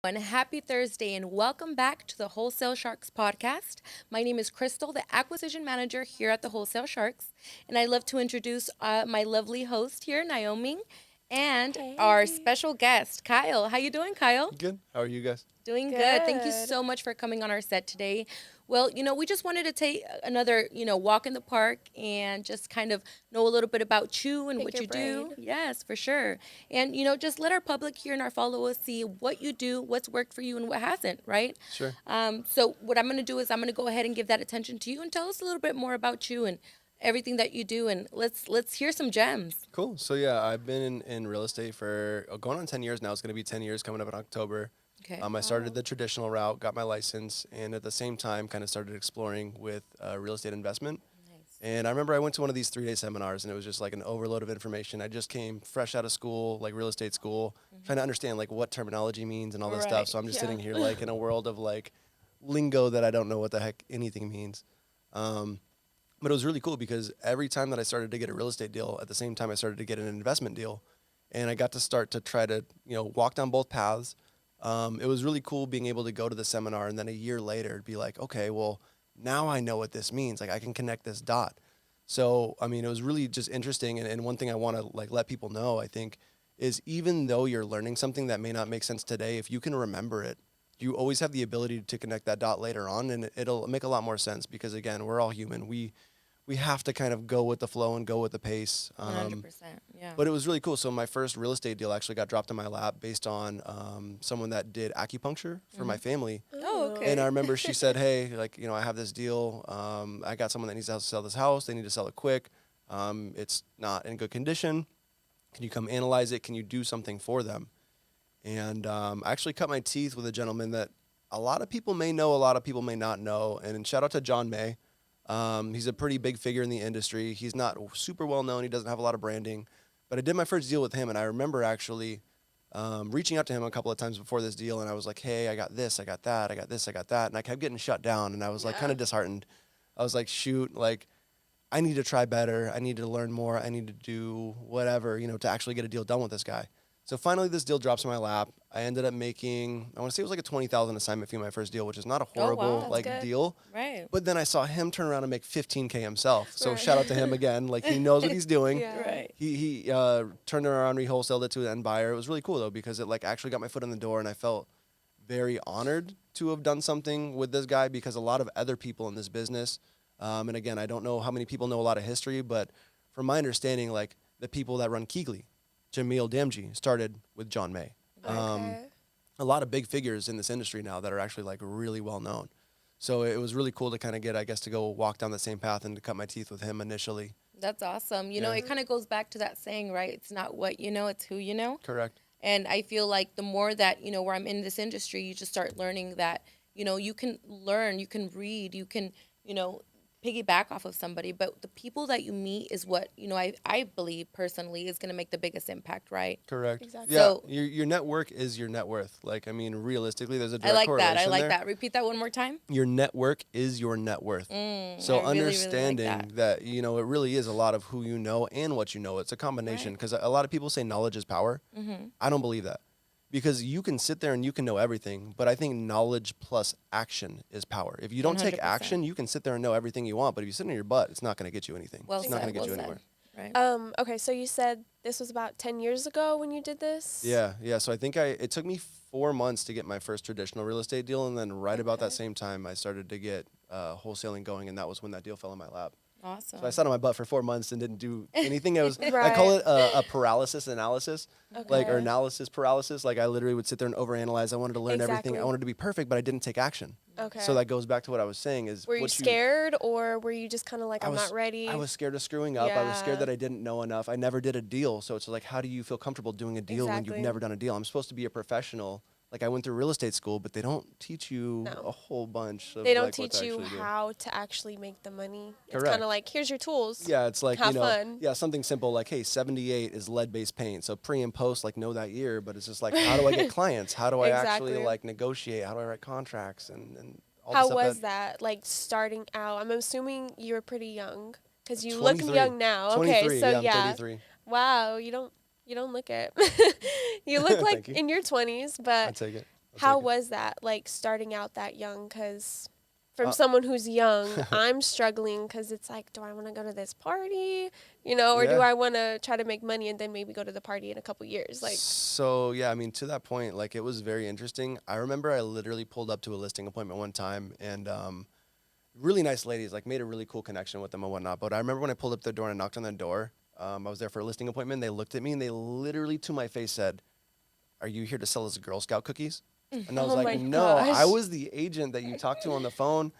And happy Thursday, and welcome back to the Wholesale Sharks podcast. My name is Crystal, the acquisition manager here at the Wholesale Sharks, and I'd love to introduce my lovely host here, Naomi, and our Hey. special guest, Kyle. How you doing, Kyle? Good. How are you guys? Doing good. Thank you Good. so much for coming on our set today. Well, we just wanted to take another, walk in the park and just kind of know a little bit about you and Pick what your you do. brain. Yes, for sure. And, just let our public here and our followers see what you do, what's worked for you, and what hasn't, right? Sure. So, what I'm going to do is I'm going to go ahead and give that attention to you and tell us a little bit more about you and everything that you do. And let's hear some gems. Cool. So yeah, I've been in real estate for going on 10 years now. It's going to be 10 years coming up in October. Okay. I started the traditional route, got my license, and at the same time kind of started exploring with real estate investment. Nice. And I remember I went to one of these 3-day seminars, and it was just like an overload of information. I just came fresh out of school, like real estate school, trying to understand like what terminology means and all this Right, stuff. So I'm just sitting here like in a world of like lingo that I don't know what the heck anything means. But it was really cool because every time that I started to get a real estate deal, at the same time I started to get an investment deal, and I got to start to try to walk down both paths. It was really cool being able to go to the seminar and then a year later be like, okay, well now I know what this means. Like I can connect this dot. So I mean, it was really just interesting. And one thing I want to like let people know, I think, is even though you're learning something that may not make sense today, if you can remember it, you always have the ability to connect that dot later on, and it'll make a lot more sense because again, we're all human. We have to kind of go with the flow and go with the pace. 100%. Yeah. But it was really cool. So my first real estate deal actually got dropped in my lap based on someone that did acupuncture for my family. Oh, okay. And I remember she said, hey, like, I have this deal. I got someone that needs to sell this house. They need to sell it quick. It's not in good condition. Can you come analyze it? Can you do something for them? And I actually cut my teeth with a gentleman that a lot of people may know, a lot of people may not know. And shout out to John May. He's a pretty big figure in the industry. He's not super well known. He doesn't have a lot of branding. But I did my first deal with him, and I remember actually reaching out to him a couple of times before this deal, and I was like, hey, I got this, I got that, I got this, I got that. And I kept getting shut down, and I was like kind of disheartened. I was like, shoot, like, I need to try better. I need to learn more. I need to do whatever, to actually get a deal done with this guy. So finally, this deal drops in my lap. I ended up making, I want to say it was like a $20,000 assignment fee my first deal, which is not a horrible That's like good. deal. Right. But then I saw him turn around and make $15K himself. So Right. shout out to him again. Like he knows what he's doing. Yeah. Right. He turned around, wholesaled it to an end buyer. It was really cool though because it like actually got my foot in the door, and I felt very honored to have done something with this guy because a lot of other people in this business, and again, I don't know how many people know a lot of history, but from my understanding, like the people that run Keegley, Jamil Damji, started with John May. Okay. A lot of big figures in this industry now that are actually like really well known. So it was really cool to kind of get, I guess, to go walk down the same path and to cut my teeth with him initially. That's awesome. You know, Yeah. it kind of goes back to that saying, right? It's not what you know, it's who you know. Correct. And I feel like the more that, where I'm in this industry, you just start learning that, you can learn, you can read, you can, piggyback off of somebody. But the people that you meet is what, I believe personally is going to make the biggest impact, right? Correct. Exactly. Yeah, So- your network is your net worth. Like, I mean, realistically, there's a I direct like that. correlation I like there. that. Repeat that one more time. Your network is your net worth. So I really, really like understanding that, it really is a lot of who you know and what you know. It's a combination because a lot of people say knowledge is power. I don't believe that because you can sit there and you can know everything, but I think knowledge plus action is power. If you don't take 100%. action, you can sit there and know everything you want, but if you sit on your butt, it's not going to get you anything. Well It's not said. going to get Well you said. anywhere. Right. Okay, so you said this was about 10 years ago when you did this? Yeah. So I think it took me 4 months to get my first traditional real estate deal, and then right about that Okay. same time, I started to get wholesaling going, and that was when that deal fell in my lap. Awesome. So I sat on my butt for 4 months and didn't do anything. I call Right. it a paralysis analysis, or Okay. analysis paralysis. Like I literally would sit there and overanalyze. I wanted to learn everything. I Exactly. wanted to be perfect, but I didn't take action. Okay. So that goes back to what I was saying is Were you what scared or were you just kind of like, I I'm was- not ready? I was scared of screwing up. I was Yeah. scared that I didn't know enough. I never did a deal. So it's like, how do you feel comfortable doing a deal when you've Exactly. never done a deal? I'm supposed to be a professional. Like I went through real estate school, but they don't teach you No. a whole bunch of They don't like, what teach to you actually do. how to actually make the money. It's Correct. kind of like, here's your tools. Yeah, it's like, Have fun. yeah, something simple like, hey, 78 is lead-based paint. So pre and post, like, know that year. But it's just like, how do I get clients? How do I actually, Exactly. like, negotiate? How do I write contracts? And all How the stuff was that, like, starting out? I'm assuming you were pretty young because you 23. look young now. 23, Okay, so yeah, I'm 33. Wow, you don't look it. You look like Thank you. in your 20s, I but take it. How take it. was that, like, starting out that young? Because from Uh, someone who's young, I'm struggling because it's like, do I want to go to this party, or do yeah. I want to try to make money and then maybe go to the party in a couple years? Like, So yeah, I mean, to that point, like it was very interesting. I remember I literally pulled up to a listing appointment one time, and really nice ladies, like made a really cool connection with them and whatnot. But I remember when I pulled up the door and I knocked on the door. I was there for a listing appointment. They looked at me and they literally to my face said, "Are you here to sell us Girl Scout cookies?" And I was oh like, my "No, I gosh. was the agent that you talked to on the phone."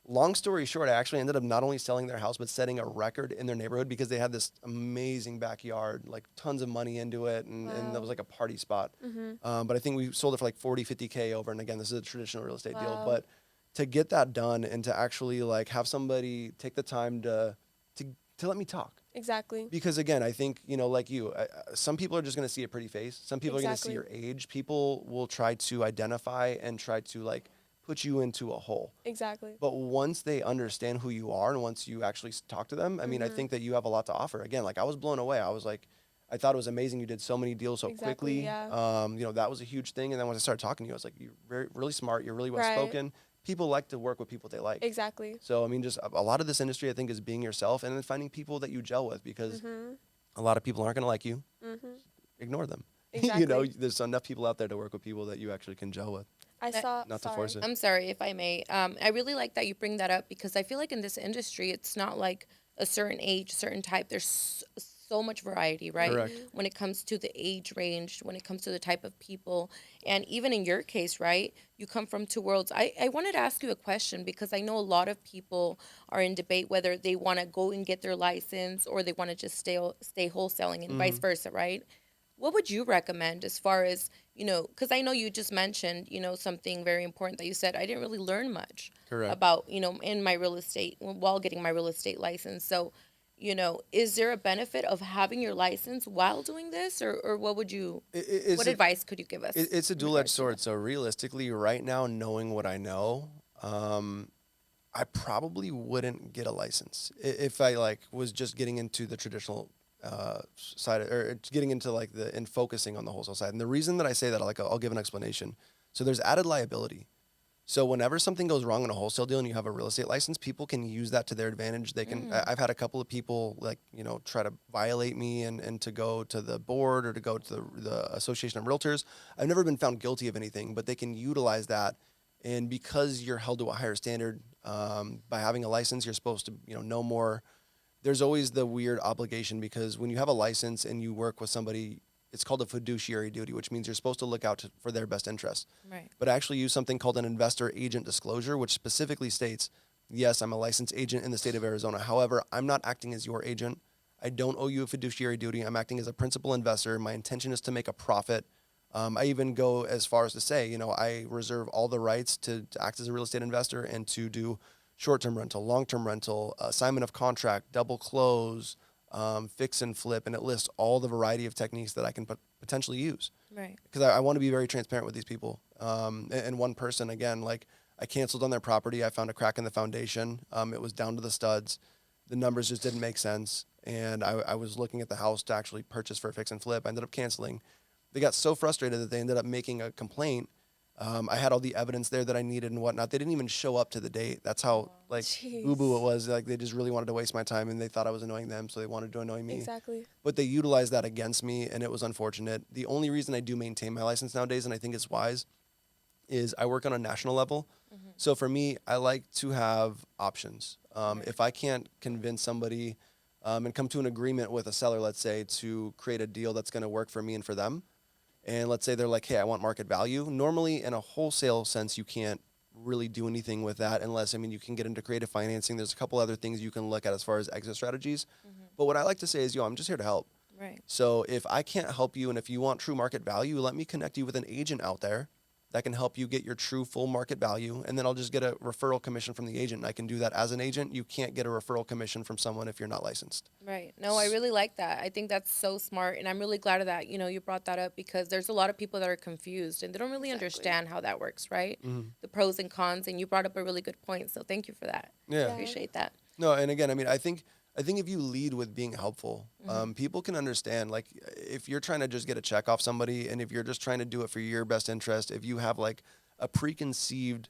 Long story short, I actually ended up not only selling their house, but setting a record in their neighborhood because they had this amazing backyard, like tons of money into it. And that was Wow. like a party spot. Mm-hmm. But I think we sold it for like 40, 50K over. And again, this is a traditional real estate deal. Wow. But to get that done and to actually like have somebody take the time to, to let me talk. Exactly. Because again, I think, like you, some people are just going to see a pretty face. Some people are going to see Exactly. your age. People will try to identify and try to like put you into a hole. Exactly. But once they understand who you are and once you actually talk to them, I mean, I Mm-hmm. think that you have a lot to offer. Again, like I was blown away. I was like, I thought it was amazing. You did so many deals so Exactly. quickly. Yeah. That was a huge thing. And then when I started talking to you, I was like, you're really smart. You're really well Right. spoken. People like to work with people they like. Exactly. So, I mean, just a lot of this industry, I think, is being yourself and then finding people that you gel with because Mm-hmm. a lot of people aren't going to like you. Mm-hmm. Ignore them. Exactly. There's enough people out there to work with people that you actually can gel with, I That- saw. not to Sorry. force it. I'm sorry if I may. I really like that you bring that up because I feel like in this industry, it's not like a certain age, certain type. There's so much variety, right? Correct. Mm-hmm. When it comes to the age range, when it comes to the type of people. And even in your case, right? You come from two worlds. I wanted to ask you a question because I know a lot of people are in debate whether they want to go and get their license or they want to just stay wholesaling and vice Hmm. versa, right? What would you recommend as far as, because I know you just mentioned, something very important that you said, I didn't really learn much Correct. about, in my real estate while getting my real estate license. So, is there a benefit of having your license while doing this or It's what a advice could you give us it's a in dual-edged regards to sword. that? So realistically, right now, knowing what I know, I probably wouldn't get a license if I like was just getting into the traditional side or getting into like the and focusing on the wholesale side. And the reason that I say that, like, I'll give an explanation. So there's added liability. So whenever something goes wrong in a wholesale deal and you have a real estate license, people can use that to their advantage. They can. Mm, I've had a couple of people like try to violate me and to go to the board or to go to the Association of Realtors. I've never been found guilty of anything, but they can utilize that. And because you're held to a higher standard by having a license, you're supposed to know more. There's always the weird obligation because when you have a license and you work with somebody, it's called a fiduciary duty, which means you're supposed to look out for their best interest. right. But I actually use something called an investor agent disclosure, which specifically states, yes, I'm a licensed agent in the state of Arizona. However, I'm not acting as your agent. I don't owe you a fiduciary duty. I'm acting as a principal investor. My intention is to make a profit. I even go as far as to say, I reserve all the rights to act as a real estate investor and to do short-term rental, long-term rental, assignment of contract, double close, fix and flip, and it lists all the variety of techniques that I can potentially use Right. because I want to be very transparent with these people. And one person, again, like I canceled on their property. I found a crack in the foundation. It was down to the studs. The numbers just didn't make sense. And I was looking at the house to actually purchase for a fix and flip. I ended up canceling. They got so frustrated that they ended up making a complaint. I had all the evidence there that I needed and whatnot. They didn't even show up to the date. That's how like boo boo it Jeez. was. Like they just really wanted to waste my time and they thought I was annoying them, so they wanted to annoy me. Exactly. But they utilized that against me, and it was unfortunate. The only reason I do maintain my license nowadays, and I think it's wise, is I work on a national level. So for me, I like to have options. If I can't convince somebody and come to an agreement with a seller, let's say, to create a deal that's going to work for me and for them, and let's say they're like, hey, I want market value. Normally, in a wholesale sense, you can't really do anything with that unless, I mean, you can get into creative financing. There's a couple other things you can look at as far as exit strategies. But what I like to say is, I'm just here to help. Right. So if I can't help you and if you want true market value, let me connect you with an agent out there that can help you get your true full market value. And then I'll just get a referral commission from the agent. And I can do that as an agent. You can't get a referral commission from someone if you're not licensed. Right. No, I really like that. I think that's so smart. And I'm really glad of that, you brought that up because there's a lot of people that are confused and they don't really Exactly. understand how that works, right? Mhm. The pros and cons. And you brought up a really good point. So thank you for that. Yeah. Yeah. Appreciate that. No, and again, I mean, I think I think if you lead with being helpful, Mm-hmm. people can understand. Like, if you're trying to just get a check off somebody, and if you're just trying to do it for your best interest, if you have like a preconceived,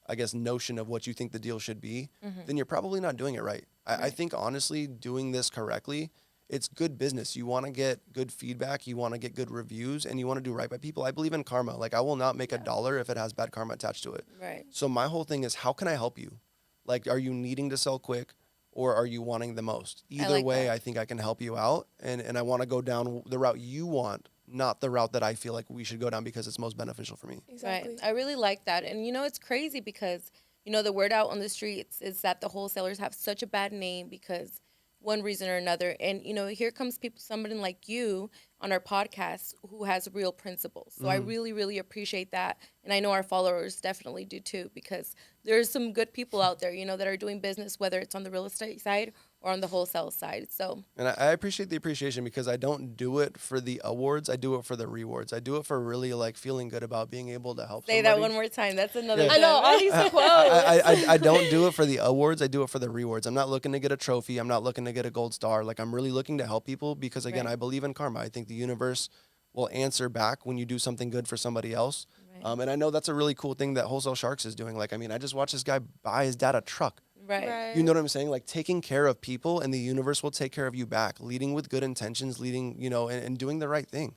I guess, notion of what you think the deal should be, Mm-hmm. then you're probably not doing it right. I Right. think honestly, doing this correctly, it's good business. You want to get good feedback, you want to get good reviews, and you want to do right by people. I believe in karma. Like, I will not make a Yeah. dollar if it has bad karma attached to it. Right. So my whole thing is, how can I help you? Like, are you needing to sell quick, or are you wanting the most? I Either like way, that. I think I can help you out, and I want to go down the route you want, not the route that I feel like we should go down because it's most beneficial for me. Exactly. Right. I really like that. And it's crazy because, the word out on the streets is that the wholesalers have such a bad name because one reason or another. And, here comes people, somebody like you on our podcast who has real principles. So I Mhm. really, really appreciate that. And I know our followers definitely do too because there's some good people out there, that are doing business, whether it's on the real estate side or on the wholesale side. So, And I appreciate the appreciation because I don't do it for the awards. I do it for the rewards. I do it for really like feeling good about being able to help say that somebody. one more time. That's another Yeah. I know all gem. these I, quotes. I don't do it for the awards. I do it for the rewards. I'm not looking to get a trophy. I'm not looking to get a gold star. Like, I'm really looking to help people because, again, Right. I believe in karma. I think the universe will answer back when you do something good for somebody else. Right. And I know that's a really cool thing that Wholesale Sharks is doing. Like, I mean, I just watched this guy buy his dad a truck. Right. You know what I'm saying? Like, taking care of people, and the universe will take care of you back. Leading with good intentions, leading, and doing the right thing.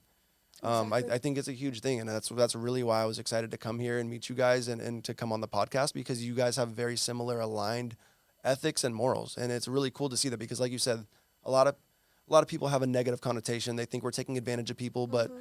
Exactly. I think it's a huge thing, and that's really why I was excited to come here and meet you guys and to come on the podcast, because you guys have very similar aligned ethics and morals, and it's really cool to see that, because like you said, a lot of people have a negative connotation. They think we're taking advantage of people, but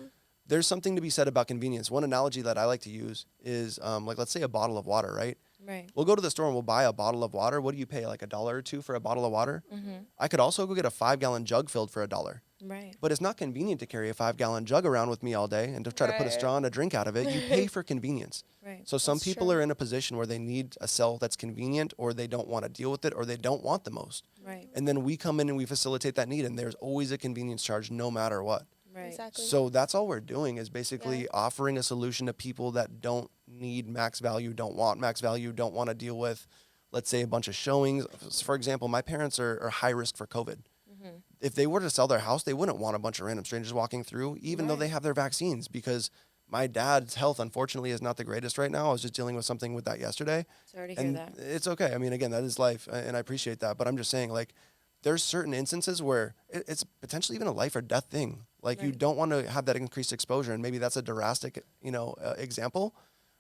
there's something to be said about convenience. One analogy that I like to use is like, let's say a bottle of water, right? Right. We'll go to the store and we'll buy a bottle of water. What do you pay, like $1 or $2 for a bottle of water? Mm-hmm. I could also go get a 5-gallon jug filled for $1. Right. But it's not convenient to carry a 5-gallon jug around with me all day and to try to put a Right. straw and a drink out of it. You pay for convenience. Right. So some That's people true. are in a position where they need a sell that's convenient, or they don't want to deal with it, or they don't want the most. Right. And then we come in and we facilitate that need, and there's always a convenience charge no matter what. Right. Exactly. So that's all we're doing, is basically Yeah. offering a solution to people that don't need max value, don't want max value, don't want to deal with, let's say, a bunch of showings. For example, my parents are high risk for COVID. Mm-hmm. If they were to sell their house, they wouldn't want a bunch of random strangers walking through, even though Right. they have their vaccines, because my dad's health, unfortunately, is not the greatest right now. I was just dealing with something with that yesterday. Sorry to hear And that. it's okay. I mean, again, that is life, and I appreciate that. But I'm just saying, like, there's certain instances where it's potentially even a life or death thing. Like, you Right. don't want to have that increased exposure, and maybe that's a drastic, example.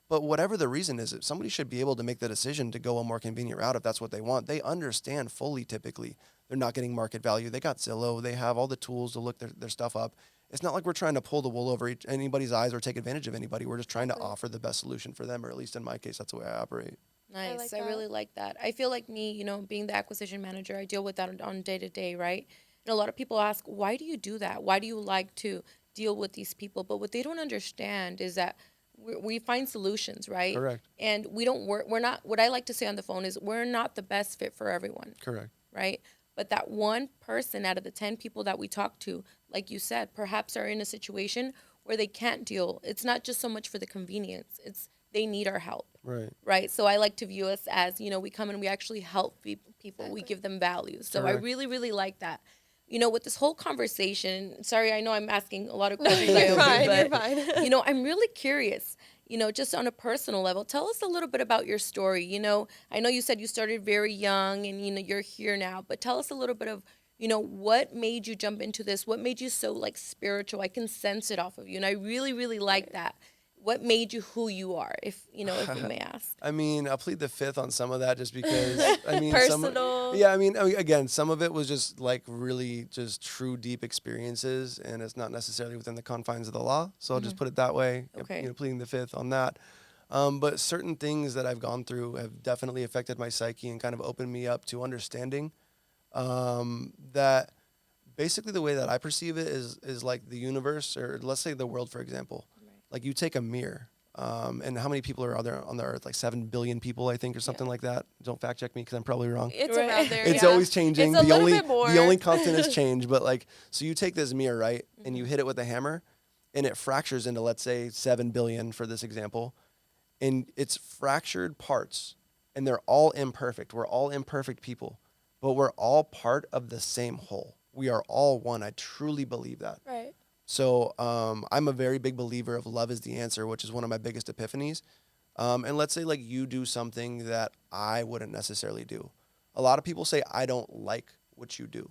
But whatever the reason is, somebody should be able to make the decision to go a more convenient route if that's what they want. They understand fully, typically. They're not getting market value. They got Zillow. They have all the tools to look their stuff up. It's not like we're trying to pull the wool over anybody's eyes or take advantage of anybody. We're just trying to Exactly. offer the best solution for them, or at least in my case, that's the way I operate. Nice. like I that. really like that. I feel like me, being the acquisition manager, I deal with that on day to day, right? And a lot of people ask, why do you do that? Why do you like to deal with these people? But what they don't understand is that we find solutions, right? Correct. And we don't work. We're not. What I like to say on the phone is we're not the best fit for everyone, Correct. right? But that one person out of the 10 people that we talk to, like you said, perhaps are in a situation where they can't deal. It's not just so much for the convenience. It's they need our help. Right. Right. So I like to view us as, we come and we actually help people. We Exactly. give them value. So I Correct. really, really like that. With this whole conversation, sorry, I know I'm asking a lot of questions. You're I hope, fine. You're but, fine. I'm really curious, just on a personal level. Tell us a little bit about your story. I know you said you started very young and, you're here now, but tell us a little bit of, what made you jump into this? What made you so like spiritual? I can sense it off of you. And I really, really like that. What made you who you are, if if we may ask? I mean, I'll plead the fifth on some of that, just because, I mean, Personal. yeah, I mean, again, some of it was just like really just true deep experiences, and it's not necessarily within the confines of the law. So I'll just put it that way. Okay. Pleading the fifth on that. But certain things that I've gone through have definitely affected my psyche and kind of opened me up to understanding that basically the way that I perceive it is like the universe, or let's say the world, for example. Like, you take a mirror, and how many people are out there on the earth? Like 7 billion people, I think, or something like that. Don't fact check me, because I'm probably wrong. It's Right. around there. It's yeah. always changing. It's a the little only bit more. the only constant is change. But like, so you take this mirror, right, and you hit it with a hammer, and it fractures into, let's say, 7 billion for this example, and it's fractured parts, and they're all imperfect. We're all imperfect people. but we're all part of the same whole. We are all one. I truly believe that. Right. So I'm a very big believer of love is the answer, which is one of my biggest epiphanies. And let's say like you do something that I wouldn't necessarily do. A lot of people say I don't like what you do.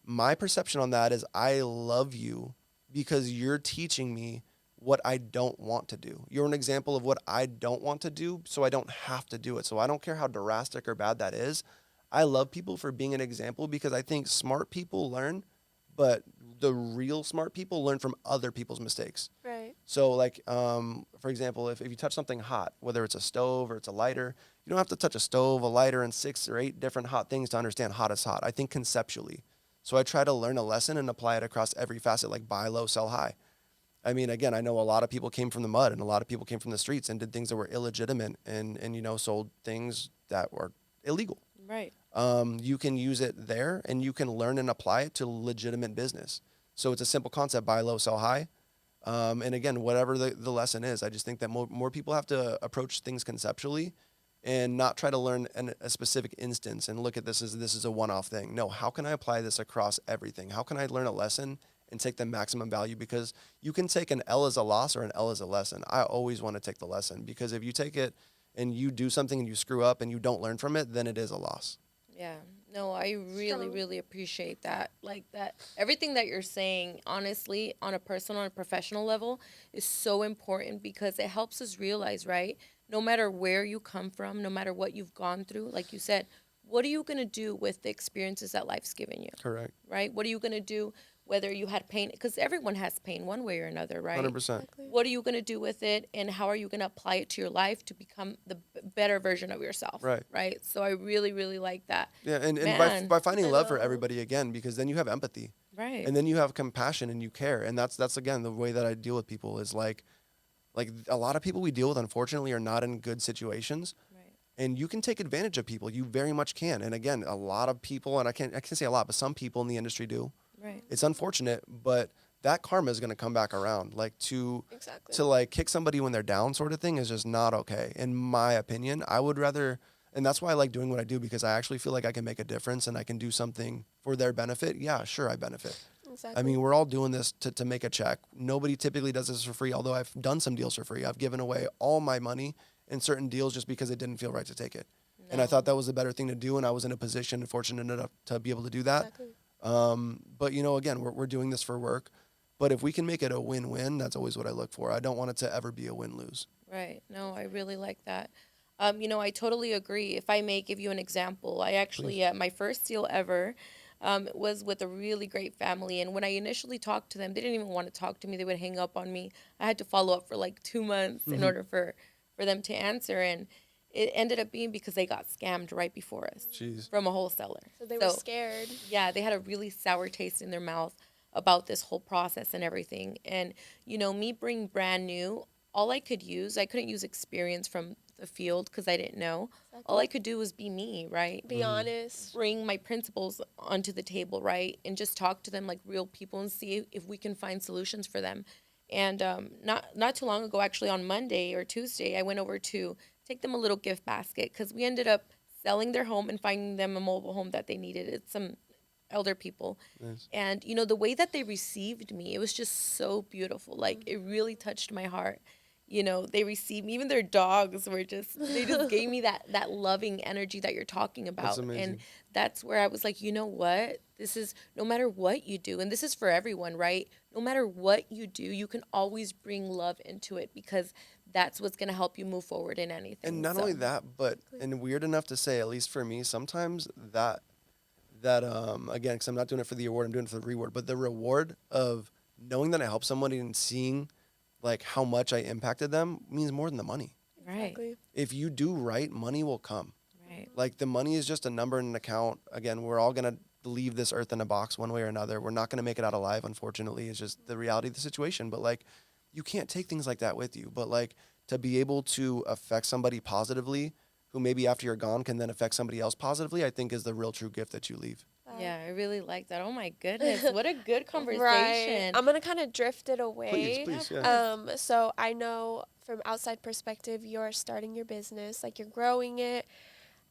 My perception on that is I love you because you're teaching me what I don't want to do. You're an example of what I don't want to do, so I don't have to do it. So I don't care how drastic or bad that is. I love people for being an example because I think smart people learn, but the real smart people learn from other people's mistakes. Right. So, like, for example, if you touch something hot, whether it's a stove or it's a lighter, you don't have to touch a stove, a lighter, and 6 or 8 different hot things to understand hot is hot. I think conceptually. So I try to learn a lesson and apply it across every facet, like buy low, sell high. I mean, again, I know a lot of people came from the mud and a lot of people came from the streets and did things that were illegitimate and sold things that were illegal. Right. You can use it there and you can learn and apply it to legitimate business. So it's a simple concept, buy low, sell high. And again, whatever the lesson is, I just think that more people have to approach things conceptually and not try to learn a specific instance and look at this as this is a one-off thing. No, how can I apply this across everything? How can I learn a lesson and take the maximum value? Because you can take an L as a loss or an L as a lesson. I always want to take the lesson because if you take it and you do something and you screw up and you don't learn from it, then it is a loss. Yeah. No, I really, Strong. really appreciate that. Like that, everything that you're saying, honestly, on a personal and professional level, is so important because it helps us realize, right? No matter where you come from, no matter what you've gone through, like you said, what are you going to do with the experiences that life's given you, Correct. right? What are you going to do whether you had pain? Because everyone has pain one way or another, right? 100%. Exactly. What are you going to do with it, and how are you going to apply it to your life to become the better version of yourself? Right. Right. So I really, really like that. Yeah, and Man, by finding I love for know. everybody again, because then you have empathy. right. And then you have compassion and you care. And that's again the way that I deal with people is like a lot of people we deal with unfortunately are not in good situations. Right. And you can take advantage of people. You very much can. And again, a lot of people, and I can't say a lot, but some people in the industry do. Right. It's unfortunate, but that karma is going to come back around. Like Exactly. to like kick somebody when they're down sort of thing is just not okay. In my opinion, I would rather, and that's why I like doing what I do because I actually feel like I can make a difference and I can do something for their benefit. Yeah, sure, I benefit. Exactly. I mean, we're all doing this to make a check. Nobody typically does this for free, although I've done some deals for free. I've given away all my money in certain deals just because it didn't feel right to take it. And I No. thought that was the better thing to do, and I was in a position and fortunate enough to be able to do that. Exactly. But, again, we're doing this for work. But if we can make it a win-win, that's always what I look for. I don't want it to ever be a win-lose. Right. No, I really like that. I totally agree. If I may give you an example, I actually, my first deal ever was with a really great family. And when I initially talked to them, they didn't even want to talk to me. They would hang up on me. I had to follow up for like 2 months in order for them to answer. And it ended up being because they got scammed right before us Jeez. from a wholesaler. So they were scared. Yeah, they had a really sour taste in their mouth about this whole process and everything. And, me being brand new, all I could use, I couldn't use experience from the field because I didn't know. All I could do was be me, right? Be honest. Bring my principles onto the table, right? And just talk to them like real people and see if we can find solutions for them. And not too long ago, actually on Monday or Tuesday, I went over to take them a little gift basket because we ended up selling their home and finding them a mobile home that they needed. It's some elder people. Nice. And, the way that they received me, it was just so beautiful. Like, it really touched my heart. They received me. Even their dogs were they just gave me that loving energy that you're talking about. That's amazing. And that's where I was like, you know what? This is, no matter what you do, and this is for everyone, right? No matter what you do, you can always bring love into it because that's what's going to help you move forward in anything. And not So, only that, but, and weird enough to say, at least for me, sometimes that again, because I'm not doing it for the award, I'm doing it for the reward, but the reward of knowing that I helped somebody and seeing like how much I impacted them means more than the money. right, Exactly. If you do right, money will come. right, Like the money is just a number in an account. Again, we're all going to leave this earth in a box one way or another. We're not going to make it out alive, unfortunately. It's just the reality of the situation. But like, you can't take things like that with you. But like, to be able to affect somebody positively who maybe after you're gone can then affect somebody else positively, I think is the real true gift that you leave. yeah, I really like that. Oh my goodness, what a good conversation. Right. I'm gonna kind of drift it away. Please, yeah. So I know from outside perspective, you're starting your business, like you're growing it.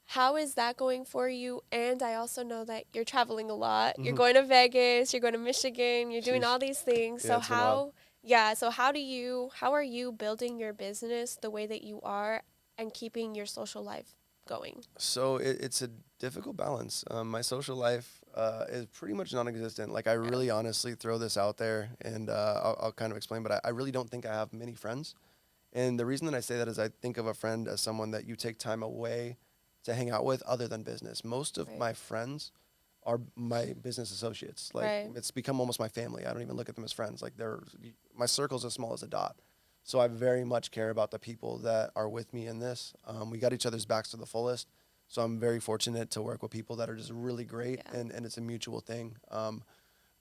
How is that going for you? And I also know that you're traveling a lot. You're Mhm. going to Vegas, you're going to Michigan, you're doing all Sheesh. these things. Yeah, So it's been wild. how are you building your business the way that you are and keeping your social life going? So it's a difficult balance. My social life is pretty much non-existent. Like I Yeah. really honestly throw this out there, and I'll kind of explain. But I really don't think I have many friends. And the reason that I say that is I think of a friend as someone that you take time away to hang out with, other than business. Most of Right. my friends are my business associates. Like Right. it's become almost my family. I don't even look at them as friends. Like they're my circle's as small as a dot. So I very much care about the people that are with me in this. We got each other's backs to the fullest. So I'm very fortunate to work with people that are just really great, Yeah. and it's a mutual thing.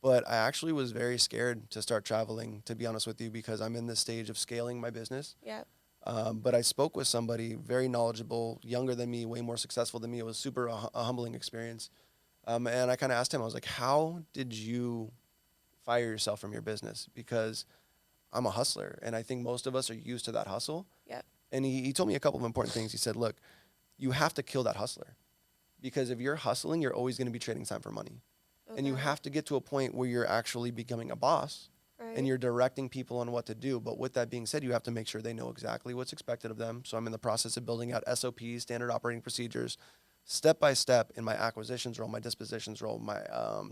But I actually was very scared to start traveling, to be honest with you, because I'm in this stage of scaling my business. Yeah. But I spoke with somebody very knowledgeable, younger than me, way more successful than me. It was super a humbling experience. And I kind of asked him, I was like, how did you fire yourself from your business? Because I'm a hustler, and I think most of us are used to that hustle. Yeah. And he told me a couple of important things. He said, look, you have to kill that hustler, because if you're hustling, you're always going to be trading time for money. And you Okay. have to get to a point where you're actually becoming a boss Right. and you're directing people on what to do. But with that being said, you have to make sure they know exactly what's expected of them. So I'm in the process of building out SOPs, standard operating procedures, step by step in my acquisitions role, my dispositions role, my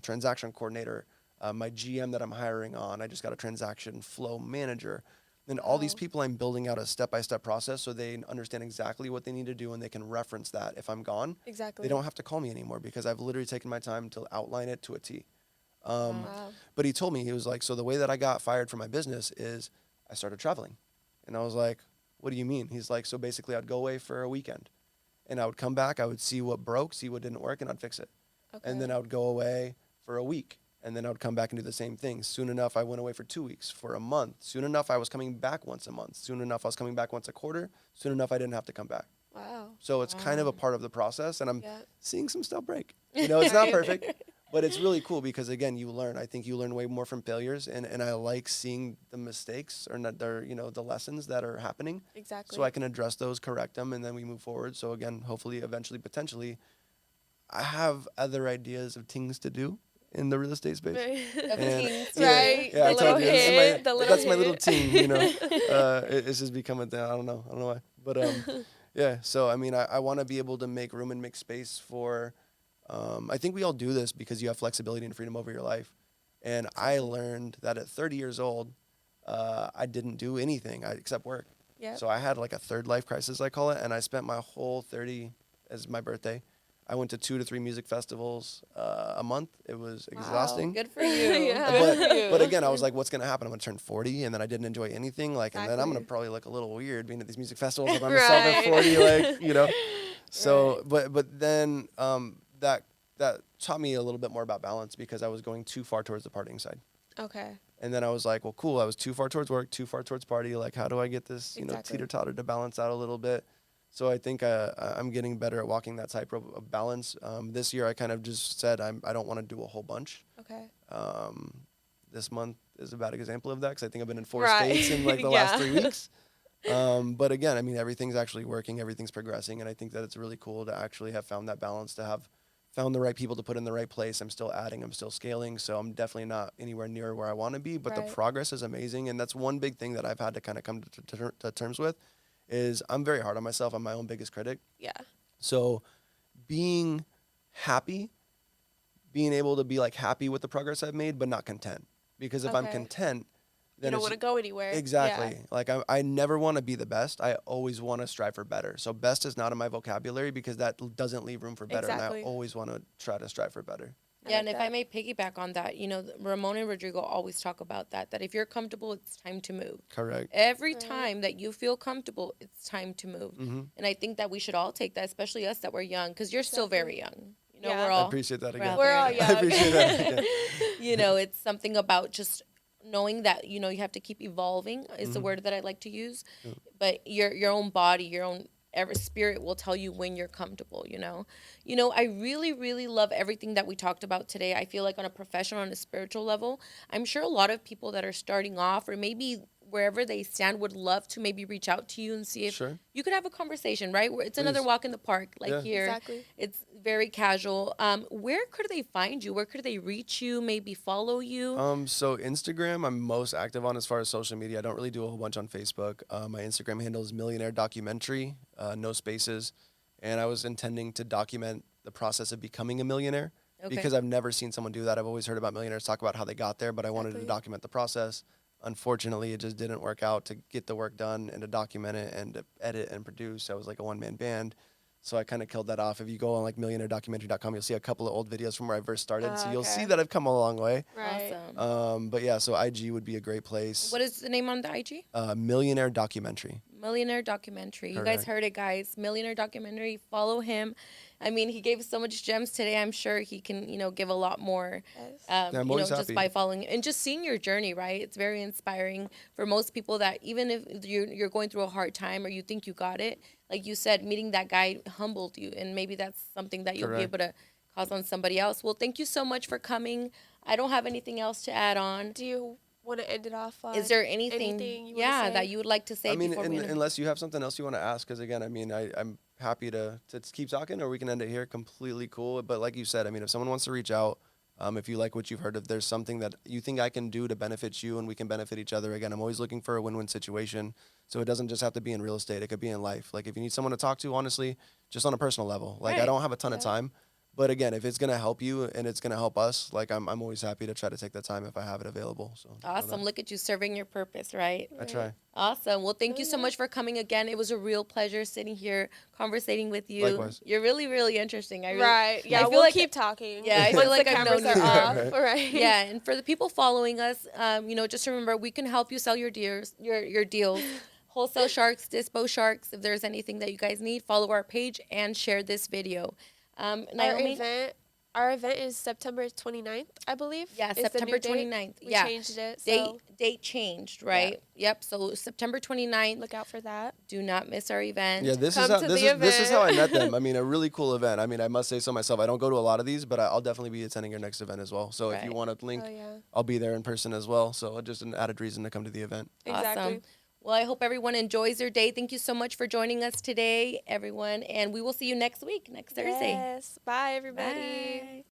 transaction coordinator, my GM that I'm hiring on. I just got a transaction flow manager. And all these Wow. people, I'm building out a step by step process so they understand exactly what they need to do and they can reference that if I'm gone. Exactly. They don't have to call me anymore because I've literally taken my time to outline it to a T. Wow. But he told me, he was like, so the way that I got fired from my business is I started traveling. And I was like, what do you mean? He's like, so basically I'd go away for a weekend and I would come back, I would see what broke, see what didn't work, and I'd fix it. Okay. And then I would go away for a week. And then I would come back and do the same thing. Soon enough, I went away for 2 weeks, for a month. Soon enough, I was coming back once a month. Soon enough, I was coming back once a quarter. Soon enough, I didn't have to come back. Wow. So it's kind of a part of the process, and I'm Yeah. seeing some stuff break. You know, it's not perfect, but it's really cool because again, you learn. I think you learn way more from failures, and I like seeing the mistakes or not, or the lessons that are happening, Exactly. so I can address those, correct them, and then we move forward. So again, hopefully, eventually, potentially, I have other ideas of things to do in the real estate space. Of And teens, Right. yeah, The I little told you, hit. The little that's my little hit. team. It's just become a thing. I don't know why, but yeah. So I mean, I want to be able to make room and make space for. I think we all do this because you have flexibility and freedom over your life, and I learned that at 30 years old, I didn't do anything except work. Yep. So I had like a third life crisis, I call it, and I spent my whole 30 as my birthday. I went to 2 to 3 music festivals a month. It was exhausting. Good for you. Yeah. Good for But you. but again, I was like, what's gonna happen? I'm gonna turn 40, and then I didn't enjoy anything. Like, and then I'm gonna Exactly. probably look a little weird being at these music festivals all by myself at Right. 40, So, Right. but then that taught me a little bit more about balance because I was going too far towards the partying side. Okay. And then I was like, well, cool. I was too far towards work, too far towards party. Like, how do I get this, Exactly. teeter totter to balance out a little bit? So I think I'm getting better at walking that tightrope of balance. This year, I kind of just said I don't want to do a whole bunch. Okay. This month is a bad example of that because I think I've been in 4 Right. states in like the Yeah. last 3 weeks. But again, I mean, everything's actually working, everything's progressing, and I think that it's really cool to actually have found that balance, to have found the right people to put in the right place. I'm still adding, I'm still scaling, so I'm definitely not anywhere near where I want to be, but the Right. progress is amazing, and that's one big thing that I've had to kind of come to terms with is I'm very hard on myself. I'm my own biggest critic. Yeah. So being happy, being able to be like happy with the progress I've made, but not content. Because if I'm Okay. content, You then don't it's want to go anywhere. exactly like I never want to be the best. I always want to strive for better. So best is not in my vocabulary because that doesn't leave room for better. Exactly. And I always want to try to strive for better. Yeah, and like if I that. may piggyback on that, Ramon and Rodrigo always talk about that if you're comfortable, it's time to move. Correct. Every Right. time that you feel comfortable, it's time to move. Mm-hmm. And I think that we should all take that, especially us that we're young, because you're still very young. Yeah. We're I all appreciate that we're again. all We're all very young. I appreciate that again. It's something about just knowing that you have to keep evolving is the Mhm. word that I like to use. Yeah. But your own body, your own every spirit will tell you when you're comfortable. I really really love everything that we talked about today. I feel like on a professional and a spiritual level, I'm sure a lot of people that are starting off or maybe wherever they stand would love to maybe reach out to you and see if Sure. you could have a conversation, right? Where it's another Please. walk in the park, like Yeah. here. Exactly. It's very casual. Where could they find you? Where could they reach you? Maybe follow you? So Instagram, I'm most active on as far as social media. I don't really do a whole bunch on Facebook. My Instagram handle is Millionaire Documentary, no spaces. And I was intending to document the process of becoming a millionaire Okay. because I've never seen someone do that. I've always heard about millionaires talk about how they got there, but I wanted to Exactly. document the process. Unfortunately, it just didn't work out to get the work done and to document it and to edit and produce. I was like a one-man band. So I kind of killed that off. If you go on like millionairedocumentary.com, you'll see a couple of old videos from where I first started. So you'll see Okay. that I've come a long way. Right. Awesome. But yeah, so IG would be a great place. What is the name on the IG? Millionaire Documentary. Millionaire Documentary. You guys Correct. heard it, guys. Millionaire Documentary. Follow him. I mean, he gave so much gems today. I'm sure he can, give a lot more, Yes. Yeah, I'm always just happy. by following and just seeing your journey, right? It's very inspiring for most people that even if you're going through a hard time or you think you got it, like you said, meeting that guy humbled you, and maybe that's something that you'll be Correct. able to cause on somebody else. Well, thank you so much for coming. I don't have anything else to add on. Do you want to end it off on? Is there anything, you wanna yeah, say? that you would like to say I mean, before we end? unless you have something else you want to ask, because again, I mean, I'm happy to keep talking, or we can end it here. Completely cool. But like you said, I mean, if someone wants to reach out, if you like what you've heard, if there's something that you think I can do to benefit you and we can benefit each other, again, I'm always looking for a win-win situation. So it doesn't just have to be in real estate; it could be in life. Like if you need someone to talk to, honestly, just on a personal level. Like I Right. don't have a ton of Yeah. time. But again, if it's gonna help you and it's gonna help us, like I'm always happy to try to take that time if I have it available. So you know Awesome. that. Look at you serving your purpose, right? I try. Awesome. Well, thank Oh, you so yeah. much for coming again. It was a real pleasure sitting here conversating with you. Likewise. You're really, really interesting. I really, Right. Yeah. I feel we'll like keep talking. Yeah, I feel Once like the I've cameras known are you. off. Right. Right. Yeah, and for the people following us, just remember we can help you sell your deals, your deals. Wholesale Sharks, Dispo Sharks. If there's anything that you guys need, follow our page and share this video. Naomi, Our event is September 29th, I believe. yeah, is the September new date. 29th. We Yeah, changed it, date so date changed, right? Yep. So September 29th. look out for that. Do not miss our event. Yeah, this Come is how to this the is this is how I met event. them. I mean, a really cool event. I mean, I must say so myself. I don't go to a lot of these, but I'll definitely be attending your next event as well. So if you Right. want to link, Oh yeah. I'll be there in person as well. So just an added reason to come to the event. Exactly. Awesome. Well, I hope everyone enjoys their day. Thank you so much for joining us today, everyone. And we will see you next week, next Thursday. Yes. Bye, everybody. Bye.